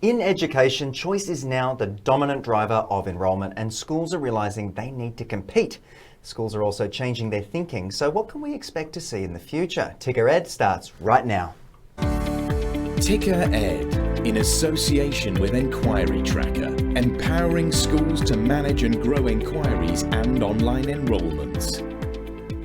In education, choice is now the dominant driver of enrolment, and schools are realising they need to compete. Schools are also changing their thinking, so what can we expect to see in the future? Ticker Ed starts right now. Ticker Ed, in association with Enquiry Tracker, empowering schools to manage and grow inquiries and online enrolments.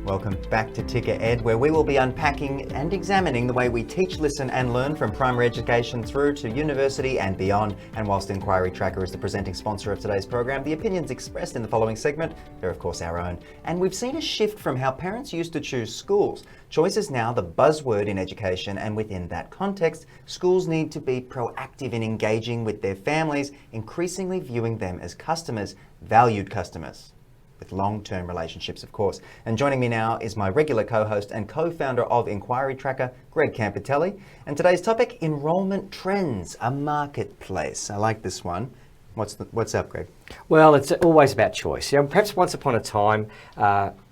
Welcome back to Ticker Ed, where we will be unpacking and examining the way we teach, listen and learn from primary education through to university and beyond. And whilst Enquiry Tracker is the presenting sponsor of today's program, the opinions expressed in the following segment are of course our own. And we've seen a shift from how parents used to choose schools. Choice is now the buzzword in education, and within that context, schools need to be proactive in engaging with their families, increasingly viewing them as customers, valued customers, with long-term relationships, of course. And joining me now is my regular co-host and co-founder of Enquiry Tracker, Greg Campitelli. And today's topic, enrolment trends, a marketplace. I like this one. What's up, Greg? Well, it's always about choice. Perhaps once upon a time,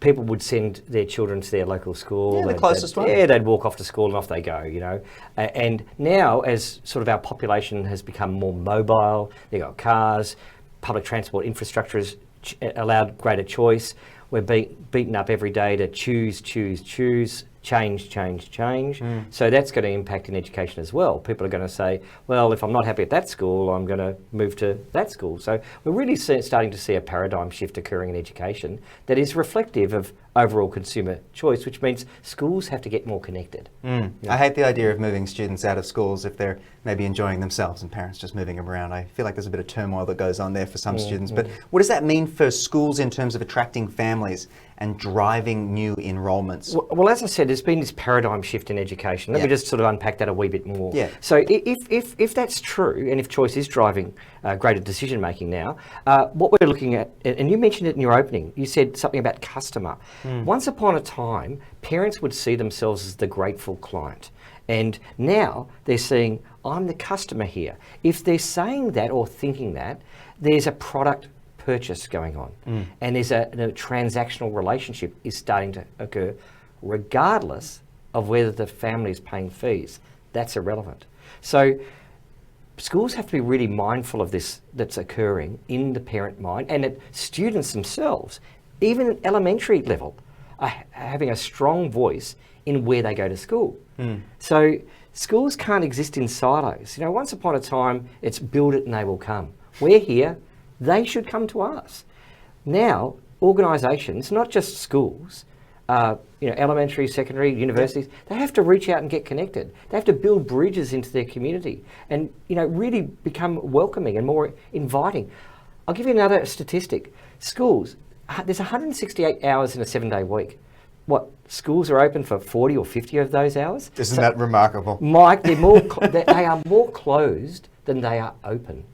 people would send their children to their local school. Yeah, the closest one. Yeah, they'd walk off to school and off they go, And now, as sort of our population has become more mobile, they've got cars, public transport infrastructure has allowed greater choice. We're beaten up every day to choose, change. So that's going to impact in education as well. People are going to say, well, if I'm not happy at that school, I'm going to move to that school. So we're really starting to see a paradigm shift occurring in education that is reflective of overall consumer choice, which means schools have to get more connected. I hate the idea of moving students out of schools if they're maybe enjoying themselves and parents just moving them around. I feel like there's a bit of turmoil that goes on there for some students. But what does that mean for schools in terms of attracting families and driving new enrolments? Well, as I said, there's been this paradigm shift in education. Let me just sort of unpack that a wee bit more. Yeah. So if that's true, and if choice is driving greater decision making now, what we're looking at, and you mentioned it in your opening, you said something about customer. Once upon a time, parents would see themselves as the grateful client. And now they're seeing, I'm the customer here. If they're saying that or thinking that, there's a product purchase going on. And there's a transactional relationship is starting to occur regardless of whether the family is paying fees. That's irrelevant. So schools have to be really mindful of this that's occurring in the parent mind, and that students themselves, even at elementary level, are having a strong voice in where they go to school. So schools can't exist in silos. Once upon a time, it's build it and they will come. We're here, they should come to us. Now, organisations, not just schools, elementary, secondary, universities, they have to reach out and get connected. They have to build bridges into their community and, really become welcoming and more inviting. I'll give you another statistic. Schools, there's 168 hours in a 7-day week. What, schools are open for 40 or 50 of those hours? Isn't that remarkable? Mike, they are more closed than they are open.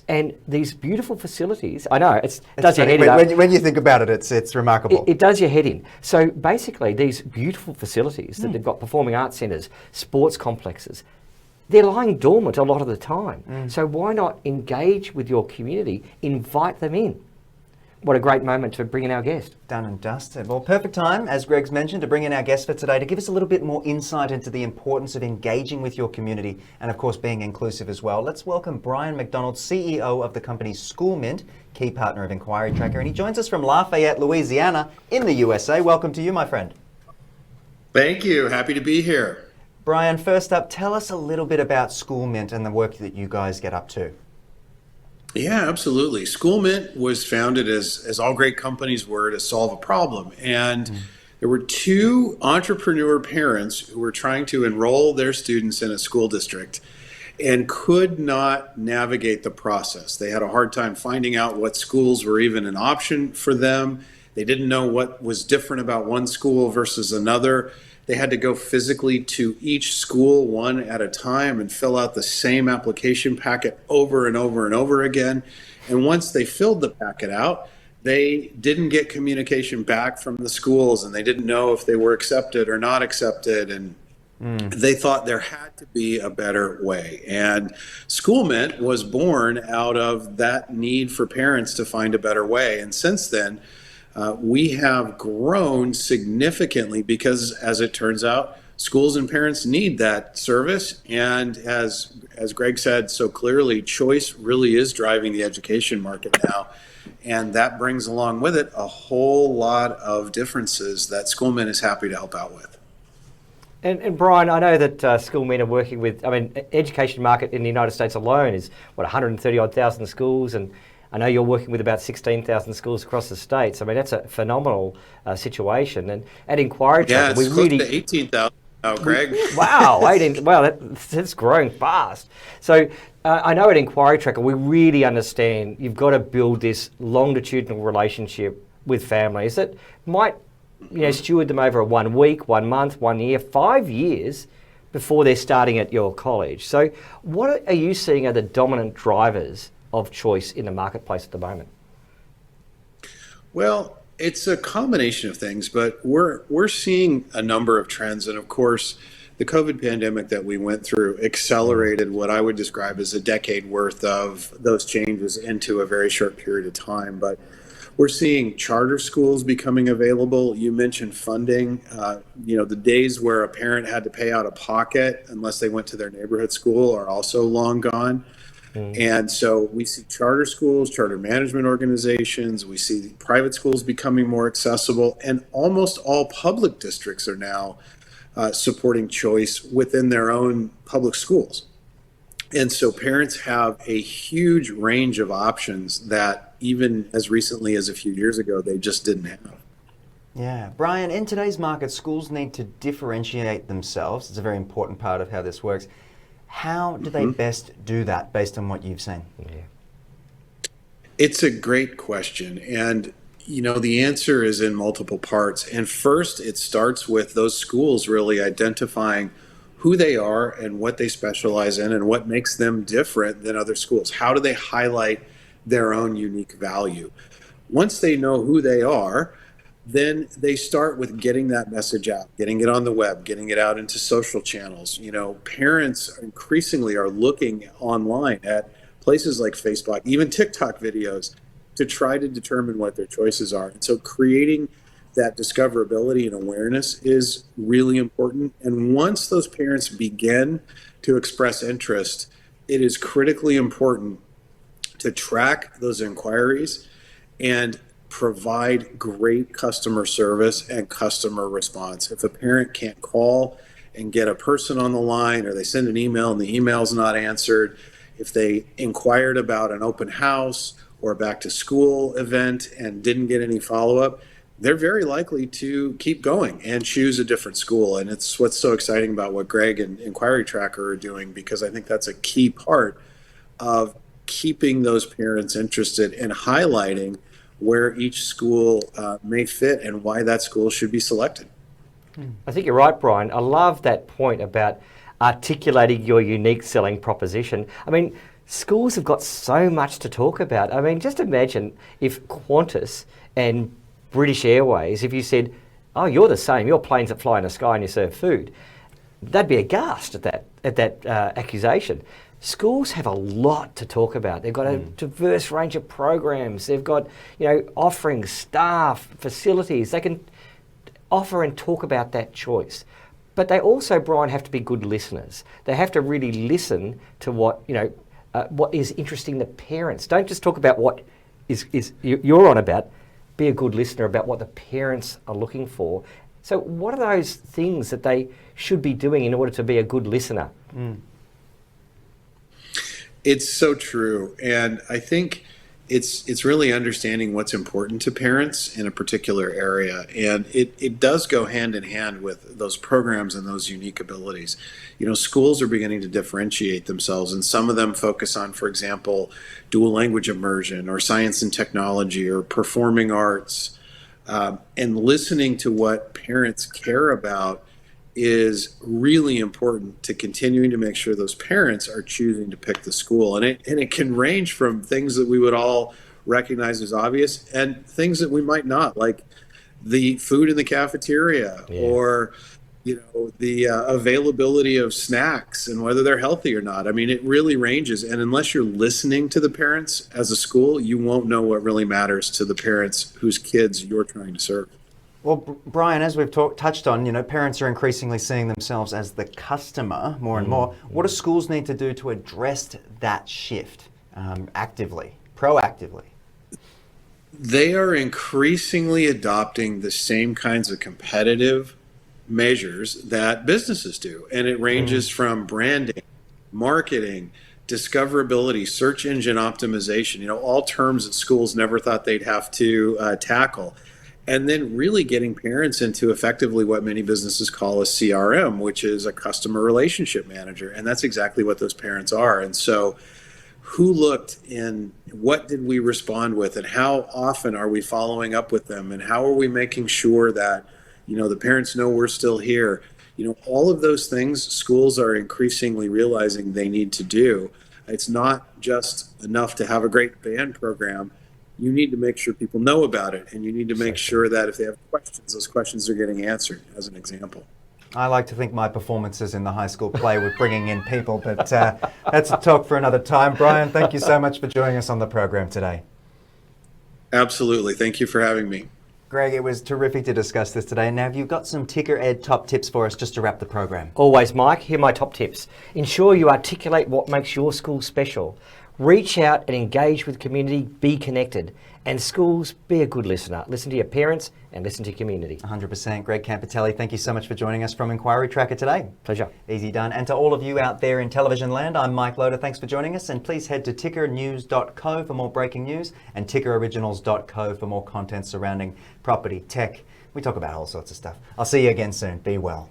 And these beautiful facilities, I know, it does your head in. When you think about it, it's remarkable. It does your head in. So basically, these beautiful facilities that they've got, performing arts centres, sports complexes, they're lying dormant a lot of the time. So why not engage with your community, invite them in? What a great moment to bring in our guest. Done and dusted. Well, perfect time, as Greg's mentioned, to bring in our guest for today to give us a little bit more insight into the importance of engaging with your community and, of course, being inclusive as well. Let's welcome Bryan MacDonald, CEO of the company SchoolMint, key partner of Enquiry Tracker, and he joins us from Lafayette, Louisiana, in the USA. Welcome to you, my friend. Thank you. Happy to be here. Bryan, first up, tell us a little bit about SchoolMint and the work that you guys get up to. Yeah, absolutely. SchoolMint was founded, as all great companies were, to solve a problem. And there were two entrepreneur parents who were trying to enroll their students in a school district and could not navigate the process. They had a hard time finding out what schools were even an option for them. They didn't know what was different about one school versus another. They had to go physically to each school one at a time and fill out the same application packet over and over and over again. And once they filled the packet out, they didn't get communication back from the schools, and they didn't know if they were accepted or not accepted. And they thought there had to be a better way. And SchoolMint was born out of that need for parents to find a better way. And since then, we have grown significantly because, as it turns out, schools and parents need that service. And as Greg said so clearly, choice really is driving the education market now. And that brings along with it a whole lot of differences that SchoolMint is happy to help out with. And Bryan, I know that SchoolMint are working with, I mean, education market in the United States alone is, 130 odd thousand schools, and I know you're working with about 16,000 schools across the states. I mean, that's a phenomenal situation. And at Inquiry Yeah, Tracker, it's close to 18,000 now, Greg. Wow, 18, wow, that's growing fast. So I know at Inquiry Tracker, we really understand you've got to build this longitudinal relationship with families that might steward them over 1 week, 1 month, 1 year, 5 years before they're starting at your college. So what are you seeing are the dominant drivers of choice in the marketplace at the moment? Well, it's a combination of things, but we're seeing a number of trends. And of course, the COVID pandemic that we went through accelerated what I would describe as a decade worth of those changes into a very short period of time. But we're seeing charter schools becoming available. You mentioned funding. The days where a parent had to pay out of pocket unless they went to their neighborhood school are also long gone. And so we see charter schools, charter management organizations, we see private schools becoming more accessible, and almost all public districts are now supporting choice within their own public schools. And so parents have a huge range of options that even as recently as a few years ago, they just didn't have. Yeah. Bryan, in today's market, schools need to differentiate themselves. It's a very important part of how this works. How do they best do that based on what you've seen? Yeah. It's a great question. And, the answer is in multiple parts. And first, it starts with those schools really identifying who they are and what they specialize in and what makes them different than other schools. How do they highlight their own unique value? Once they know who they are, then they start with getting that message out, getting it on the web, getting it out into social channels. Parents increasingly are looking online at places like Facebook, even TikTok videos, to try to determine what their choices are. And so creating that discoverability and awareness is really important. And once those parents begin to express interest, it is critically important to track those inquiries and provide great customer service and customer response. If a parent can't call and get a person on the line, or they send an email and the email's not answered, if they inquired about an open house or a back to school event and didn't get any follow-up, they're very likely to keep going and choose a different school. And it's what's so exciting about what Greg and Inquiry Tracker are doing, because I think that's a key part of keeping those parents interested and highlighting where each school may fit and why that school should be selected. I think you're right, Bryan. I love that point about articulating your unique selling proposition. I mean, schools have got so much to talk about. I mean, just imagine if Qantas and British Airways, if you said, oh, you're the same, you're planes that fly in the sky and you serve food, they'd be aghast at that accusation. Schools have a lot to talk about. They've got a diverse range of programs. They've got, offerings, staff, facilities. They can offer and talk about that choice. But they also, Bryan, have to be good listeners. They have to really listen to what is interesting to parents. Don't just talk about what is you're on about. Be a good listener about what the parents are looking for. So what are those things that they should be doing in order to be a good listener? It's so true. And I think it's really understanding what's important to parents in a particular area. And it does go hand in hand with those programs and those unique abilities. Schools are beginning to differentiate themselves, and some of them focus on, for example, dual language immersion or science and technology or performing arts. And listening to what parents care about is really important to continuing to make sure those parents are choosing to pick the school. And it can range from things that we would all recognize as obvious and things that we might not, like the food in the cafeteria or the availability of snacks and whether they're healthy or not. I mean, it really ranges. And unless you're listening to the parents as a school, you won't know what really matters to the parents whose kids you're trying to serve. Well, Brian, as we've touched on, parents are increasingly seeing themselves as the customer more and more. What do schools need to do to address that shift actively, proactively? They are increasingly adopting the same kinds of competitive measures that businesses do. And it ranges from branding, marketing, discoverability, search engine optimization, all terms that schools never thought they'd have to tackle. And then really getting parents into effectively what many businesses call a CRM, which is a customer relationship manager. And that's exactly what those parents are. And so who looked and what did we respond with, and how often are we following up with them, and how are we making sure that the parents know we're still here. All of those things schools are increasingly realizing they need to do. It's not just enough to have a great band program. You need to make sure people know about it, and you need to make sure that if they have questions, those questions are getting answered, as an example. I like to think my performances in the high school play with bringing in people, but that's a talk for another time. Brian, thank you so much for joining us on the program today. Absolutely. Thank you for having me. Greg, it was terrific to discuss this today. Now, have you got some Ticker Ed top tips for us just to wrap the program? Always, Mike. Here are my top tips. Ensure you articulate what makes your school special. Reach out and engage with community. Be connected. And schools, be a good listener. Listen to your parents and listen to your community. 100%. Greg Campitelli, thank you so much for joining us from Inquiry Tracker today. Pleasure. Easy done. And to all of you out there in television land, I'm Mike Loder. Thanks for joining us. And please head to tickernews.co for more breaking news and tickeroriginals.co for more content surrounding property, tech. We talk about all sorts of stuff. I'll see you again soon. Be well.